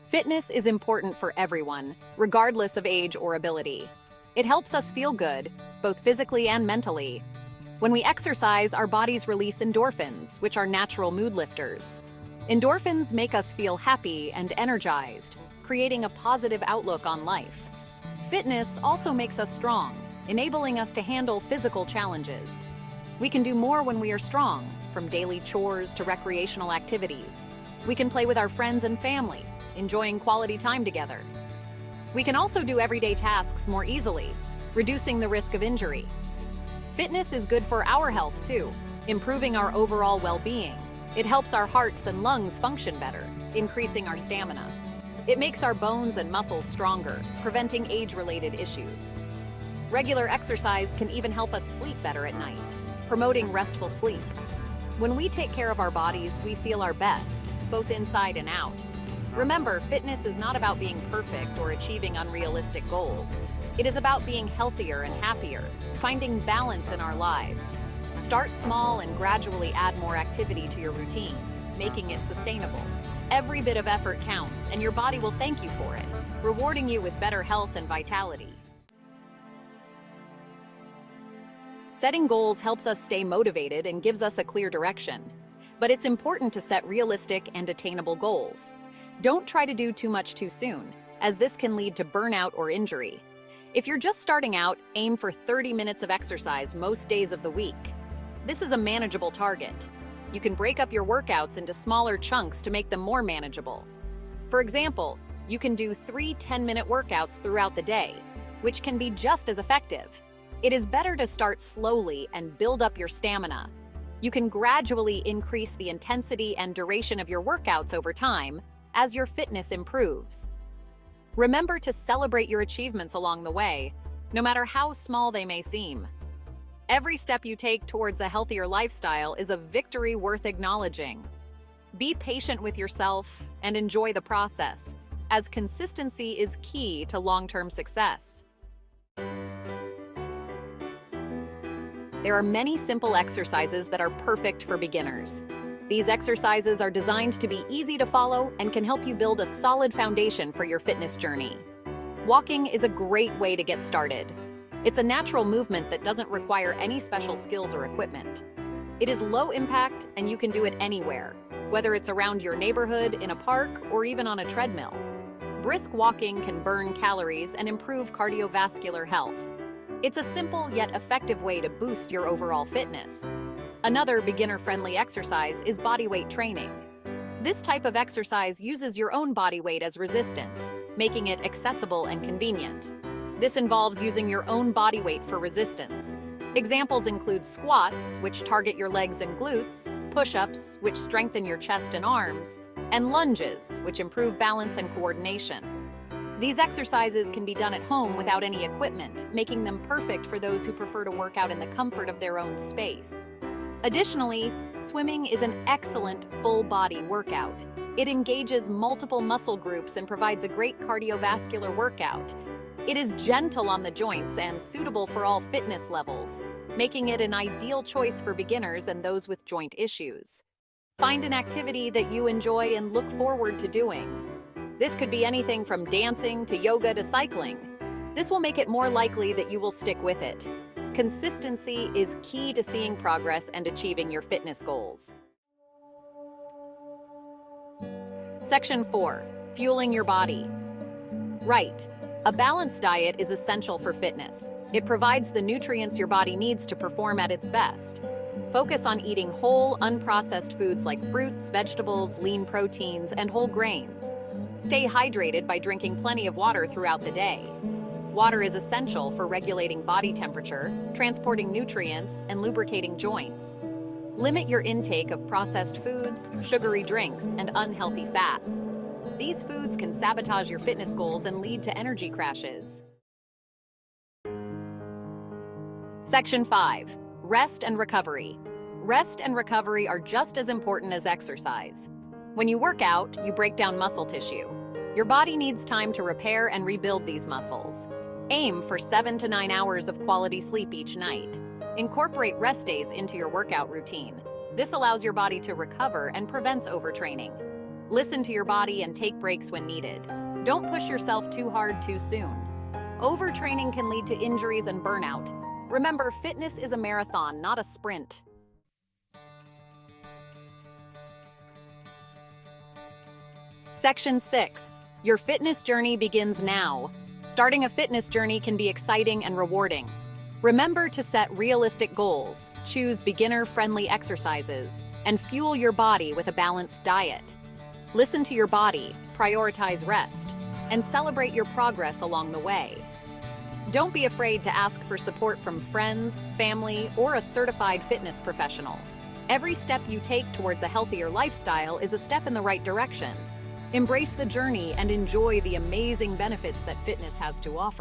Fitness is important for everyone, regardless of age or ability. It helps us feel good, both physically and mentally. When we exercise, our bodies release endorphins, which are natural mood lifters. Endorphins make us feel happy and energized, creating a positive outlook on life. Fitness also makes us strong, enabling us to handle physical challenges. We can do more when we are strong, from daily chores to recreational activities. We can play with our friends and family, enjoying quality time together. We can also do everyday tasks more easily, reducing the risk of injury. Fitness is good for our health too, improving our overall well-being. It helps our hearts and lungs function better, increasing our stamina. It makes our bones and muscles stronger, preventing age-related issues. Regular exercise can even help us sleep better at night, promoting restful sleep. When we take care of our bodies, we feel our best, both inside and out. Remember, fitness is not about being perfect or achieving unrealistic goals. It is about being healthier and happier, finding balance in our lives. Start small and gradually add more activity to your routine, making it sustainable. Every bit of effort counts, and your body will thank you for it, rewarding you with better health and vitality. Setting goals helps us stay motivated and gives us a clear direction. But it's important to set realistic and attainable goals. Don't try to do too much too soon, as this can lead to burnout or injury. If you're just starting out, aim for 30 minutes of exercise most days of the week. This is a manageable target. You can break up your workouts into smaller chunks to make them more manageable. For example, you can do 3 10-minute workouts throughout the day, which can be just as effective. It is better to start slowly and build up your stamina. You can gradually increase the intensity and duration of your workouts over time as your fitness improves. Remember to celebrate your achievements along the way, no matter how small they may seem. Every step you take towards a healthier lifestyle is a victory worth acknowledging. Be patient with yourself and enjoy the process, as consistency is key to long-term success. There are many simple exercises that are perfect for beginners. These exercises are designed to be easy to follow and can help you build a solid foundation for your fitness journey. Walking is a great way to get started. It's a natural movement that doesn't require any special skills or equipment. It is low impact and you can do it anywhere, whether it's around your neighborhood, in a park, or even on a treadmill. Brisk walking can burn calories and improve cardiovascular health. It's a simple yet effective way to boost your overall fitness. Another beginner-friendly exercise is bodyweight training. This type of exercise uses your own body weight as resistance, making it accessible and convenient. This involves using your own body weight for resistance. Examples include squats, which target your legs and glutes, push-ups, which strengthen your chest and arms, and lunges, which improve balance and coordination. These exercises can be done at home without any equipment, making them perfect for those who prefer to work out in the comfort of their own space. Additionally, swimming is an excellent full-body workout. It engages multiple muscle groups and provides a great cardiovascular workout. It is gentle on the joints and suitable for all fitness levels, making it an ideal choice for beginners and those with joint issues. Find an activity that you enjoy and look forward to doing. This could be anything from dancing to yoga to cycling. This will make it more likely that you will stick with it. Consistency is key to seeing progress and achieving your fitness goals. Section 4. Fueling your body. Right. A balanced diet is essential for fitness. It provides the nutrients your body needs to perform at its best. Focus on eating whole, unprocessed foods like fruits, vegetables, lean proteins, and whole grains. Stay hydrated by drinking plenty of water throughout the day. Water is essential for regulating body temperature, transporting nutrients, and lubricating joints. Limit your intake of processed foods, sugary drinks, and unhealthy fats. These foods can sabotage your fitness goals and lead to energy crashes. Section 5. Rest and recovery. Rest and recovery are just as important as exercise. When you work out, you break down muscle tissue. Your body needs time to repair and rebuild these muscles. Aim for 7 to 9 hours of quality sleep each night. Incorporate rest days into your workout routine. This allows your body to recover and prevents overtraining. Listen to your body and take breaks when needed. Don't push yourself too hard too soon. Overtraining can lead to injuries and burnout. Remember, fitness is a marathon, not a sprint. Section 6. Your fitness journey begins now. Starting a fitness journey can be exciting and rewarding. Remember to set realistic goals, choose beginner-friendly exercises, and fuel your body with a balanced diet. Listen to your body, prioritize rest, and celebrate your progress along the way. Don't be afraid to ask for support from friends, family, or a certified fitness professional. Every step you take towards a healthier lifestyle is a step in the right direction. Embrace the journey and enjoy the amazing benefits that fitness has to offer.